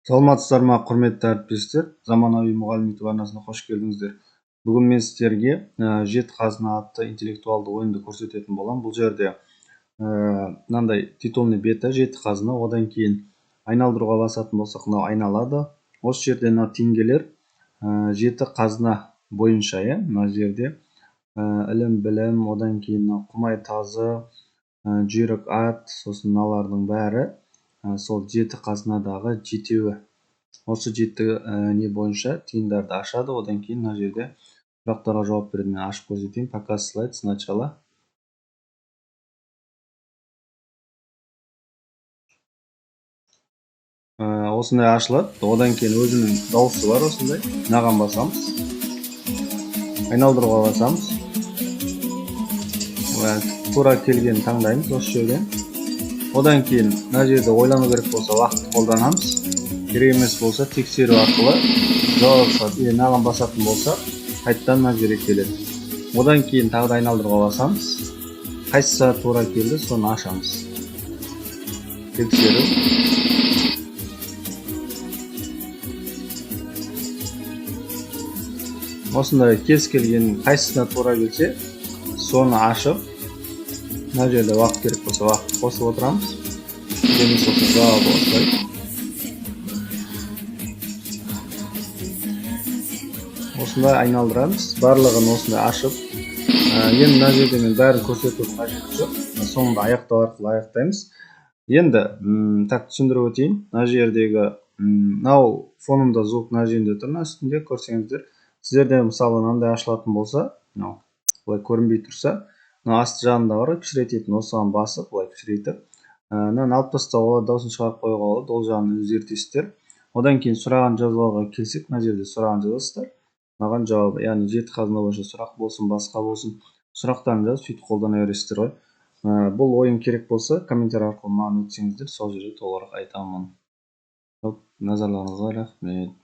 Саламатсыздар ма, құрметті әріптестер? Заманауи мұғалім YouTube арнасына қош келдіңіздер. Бүгін мен сіздерге жеті қазына атты интеллектуалды ойынды көрсететін боламын. Бұл жерде мынандай титульный беті жеті қазына, одан кейін айналдыруға басатын болсақ, мынау айналады. Осы жерде мына теңгелер жеті қазына бойынша, мына жерде ілім білім, одан кейін құмай тазы, жүйрік ат, сосын мыналардың бәрі сол жеті қазынадағы жетеуі. Осы жеті не бойынша тиындарды ашады. Одан кейін мына жерде сұрақтарға жауап береді. Мен ашып көрсетейін. Пока слайд сначала. Осындай ашылады. Одан кейін өзінің дауысы бар осындай. Мынаған басамыз. Айналдыруға басамыз. Тура келгенін таңдаймыз осы жерден. Одан кейін мына жерде ойлану керек болса уақытты қолданамыз. Керек емес болса тексеру арқылы жауап мынаған басатын болса қайтадан мына жерге келеді. Одан кейін тағы да айналдыруға басамыз. Қайсысы тура келді, соны ашамыз. Тексеру. Осындай кез келген қайсысына тура келсе, соны ашып, мына жерде уақыт керек болса уақыт қосып отырамыз. Демес болса жауабы осылай. Осындай айналдырамыз. Барлығын осындай ашып. Енді мына жерде мен бәрін көрсетудің қажеті жоқ. Соңында аяқтау арқылы аяқтаймыз. Енді түсіндіріп өтейін. Мына жердегі мынау фонында звук мына жерде тұр, мына үстінде көрсеңіздер. Сіздерде мысалы мынандай ашылатын болса, мынау былай көрінбей тұрса, мына асты жағында бар, кішірейтетін, осыған басып, былай кішірейтіп, мынаны алып тастауға болады, дауысын шығарып қоюға болады, ол жағын өзгертесіздер. Одан кейін сұраған жазбаға келсек, мына жерде сұраған жазасыздар. Маған жауабы, яғни жеті қазына бойынша сұрақ болсын, басқа болсын, сұрақтарын жазып сөйтіп қолдана бересіздер ғой. Бұл ойын керек болса, комментарий арқылы маған өтсеңіздер, сол жерде толығырақ айтамын. Назарларыңызға рахмет.